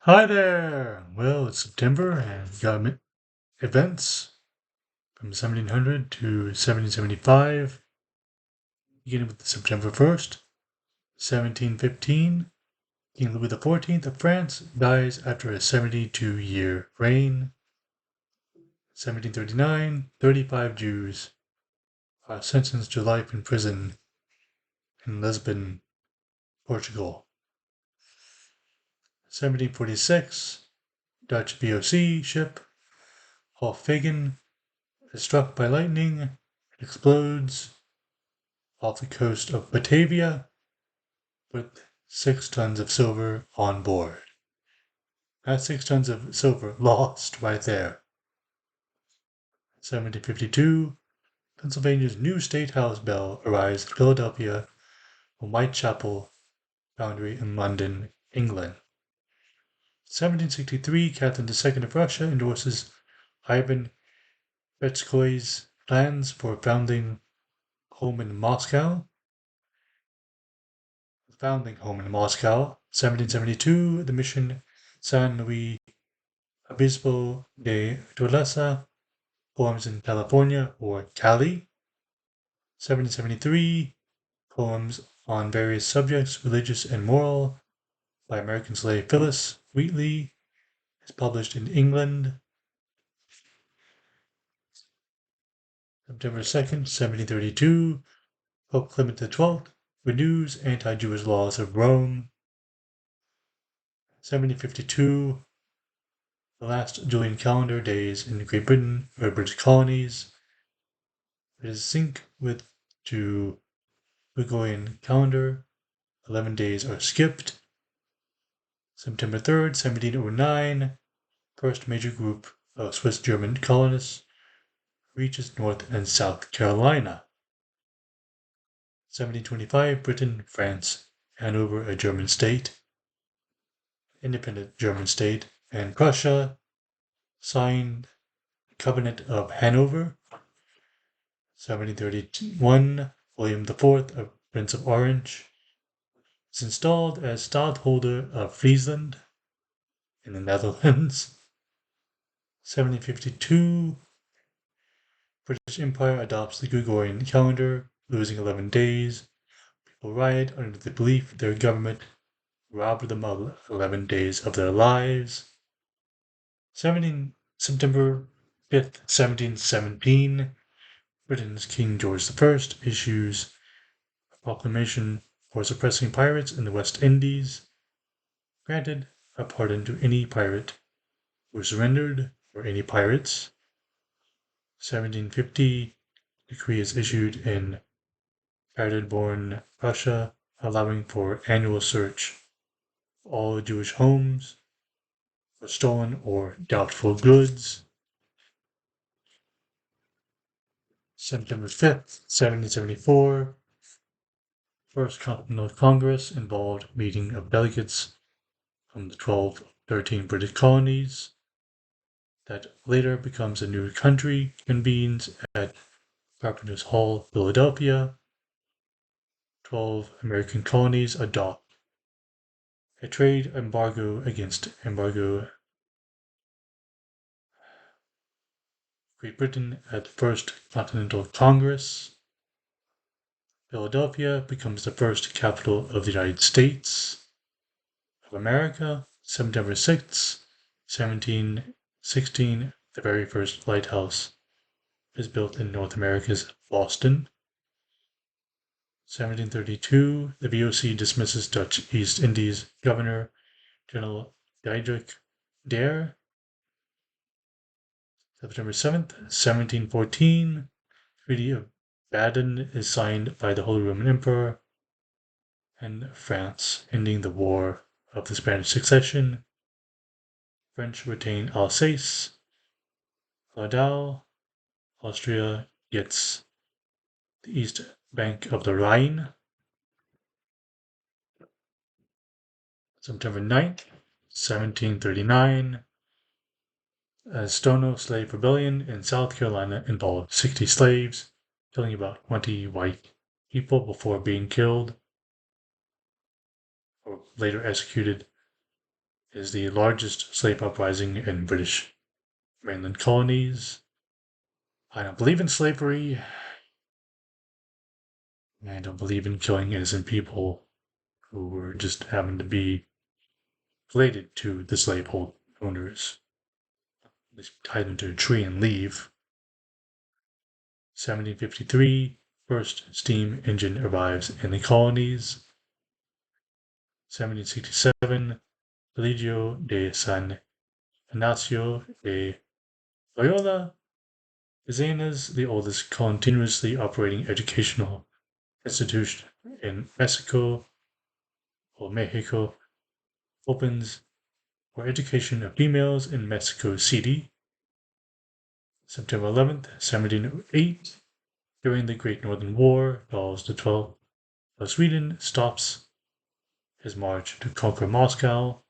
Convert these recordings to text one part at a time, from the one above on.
Hi there! Well, it's September and we got events from 1700 to 1775, beginning with September 1st, 1715. King Louis XIV of France dies after a 72-year reign. 1739, 35 Jews are sentenced to life in prison in Lisbon, Portugal. 1746, Dutch VOC ship Hoffagen is struck by lightning and explodes off the coast of Batavia with 6 tons of silver on board. That's 6 tons of silver lost right there. 1752, Pennsylvania's new State House bell arrives at Philadelphia from Whitechapel Foundry in London, England. 1763, Catherine II of Russia endorses Ivan Betskoy's plans for founding home in Moscow. 1772, the mission San Luis Obispo de Tolosa forms in California, or Cali. 1773, poems on various subjects, religious and moral, by American slave Phyllis Wheatley, is published in England. September 2nd, 1732, Pope Clement XII renews anti-Jewish laws of Rome. 1752, the last Julian calendar days in Great Britain or British colonies. It is synced with to Gregorian calendar. 11 days are skipped. September 3rd, 1709, first major group of Swiss-German colonists reaches North and South Carolina. 1725, Britain, France, Hanover, a German state, independent German state, and Prussia signed the Covenant of Hanover. 1731, William IV, a Prince of Orange, is installed as stadtholder of Friesland in the Netherlands. 1752, British Empire adopts the Gregorian calendar, losing 11 days. People riot under the belief their government robbed them of 11 days of their lives. September 5th, 1717, Britain's King George I issues a proclamation for suppressing pirates in the West Indies, granted a pardon to any pirate who surrendered or any pirates. 1750, decree is issued in Paderborn, Prussia, allowing for annual search of all Jewish homes for stolen or doubtful goods. September 5th, 1774, First Continental Congress involved meeting of delegates from the 12 13 British colonies that later becomes a new country, convenes at Carpenter's Hall, Philadelphia. 12 American colonies adopt a trade embargo against Great Britain at the First Continental Congress. Philadelphia becomes the first capital of the United States of America. September 6th, 1716, the very first lighthouse is built in North America's Boston. 1732, the VOC dismisses Dutch East Indies Governor General Diedrich Dare. September 7th, 1714, Treaty of Baden is signed by the Holy Roman Emperor and France, ending the War of the Spanish Succession. French retain Alsace. Ladau, Austria gets the east bank of the Rhine. September 9th, 1739, a Stono slave rebellion in South Carolina involved 60 slaves, killing about 20 white people before being killed or later executed. is the largest slave uprising in British mainland colonies. I don't believe in slavery. I don't believe in killing innocent people who were just happened to be related to the slave owners. They tie them to a tree and leave. 1753, first steam engine arrives in the colonies. 1767, Colegio de San Ignacio de Loyola is seen as the oldest continuously operating educational institution in Mexico, opens for education of females in Mexico City. September 11th, 1708, during the Great Northern War, Charles XII of Sweden stops his march to conquer Moscow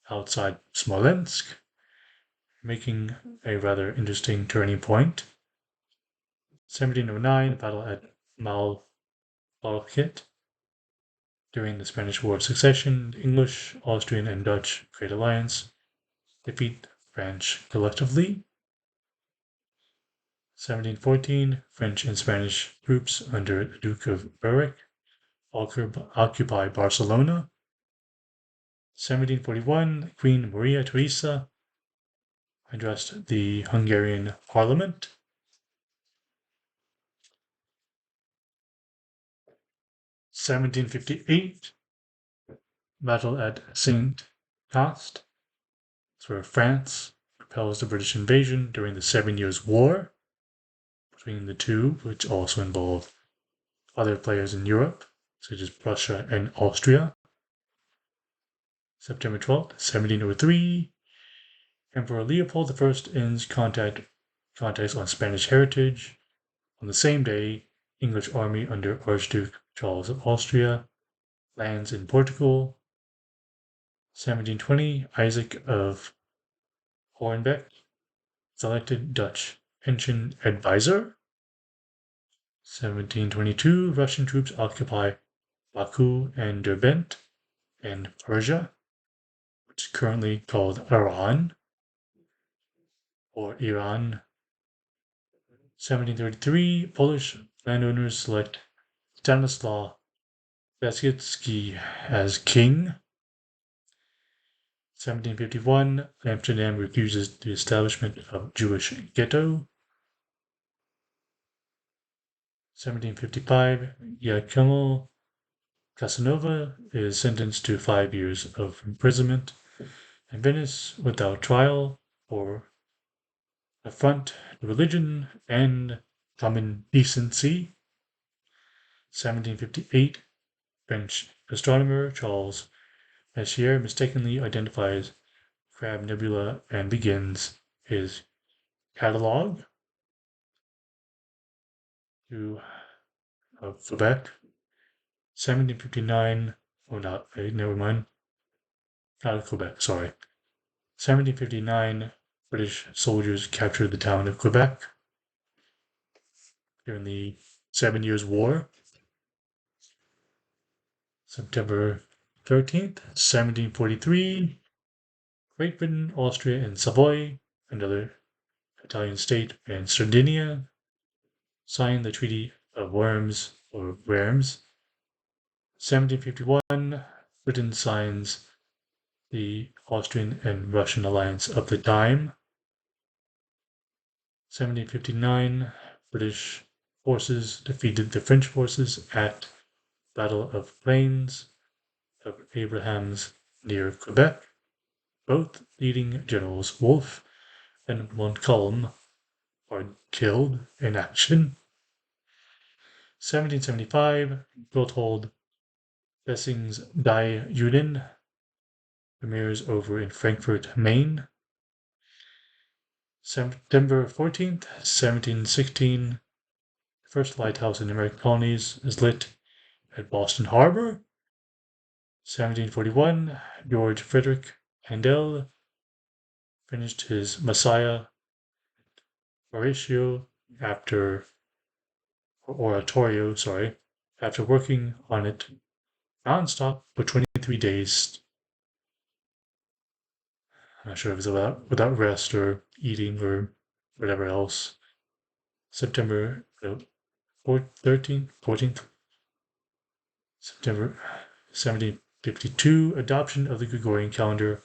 outside Smolensk, making a rather interesting turning point. 1709, battle at Malplaquet. During the Spanish War of Succession, the English, Austrian, and Dutch Great Alliance defeat French collectively. 1714, French and Spanish troops under the Duke of Berwick occupy Barcelona. 1741, Queen Maria Theresa addressed the Hungarian parliament. 1758, battle at St. Cast, where France repels the British invasion during the 7 Years' War between the two, which also involved other players in Europe, such as Prussia and Austria. September 12th, 1703, Emperor Leopold I ends contacts on Spanish heritage. On the same day, English army under Archduke Charles of Austria lands in Portugal. 1720, Isaac of Hoornbeck is elected Dutch pension advisor. 1722, Russian troops occupy Baku and Derbent in Persia, which is currently called Iran or Iran. 1733, Polish landowners select Stanislaw Beskidzki as king. 1751, Amsterdam refuses the establishment of Jewish ghetto. 1755, Giacomo Casanova is sentenced to 5 years of imprisonment in Venice without trial for affront to religion and common decency. 1758, French astronomer Charles Messier mistakenly identifies Crab Nebula and begins his catalogue to Quebec. 1759, oh, not, never mind, not Quebec, sorry. 1759, British soldiers captured the town of Quebec during the 7 Years' War. September 13th, 1743, Great Britain, Austria, and Savoy, another Italian state, and Sardinia signed the Treaty of Worms or Worms. 1751, Britain signs the Austrian and Russian alliance of the time. 1759, British forces defeated the French forces at Battle of Plains of Abrahams near Quebec. Both leading generals Wolfe and Montcalm are killed in action. 1775, Berthold Lessing's Die Juden premieres over in Frankfurt, Maine. September 14th, 1716, the first lighthouse in the American colonies is lit at Boston Harbor. 1741, George Frederick Handel finished his Messiah Oratorio after working on it nonstop for 23 days. I'm not sure if it's without rest or eating or whatever else. September 14th, September 1752, adoption of the Gregorian calendar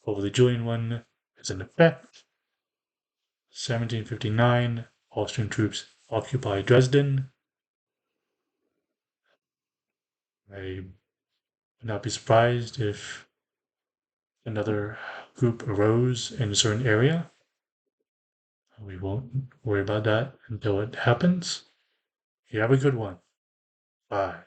over the Julian one is in effect. 1759, Austrian troops occupy Dresden. I would not be surprised if another group arose in a certain area. We won't worry about that until it happens. You have a good one. Bye.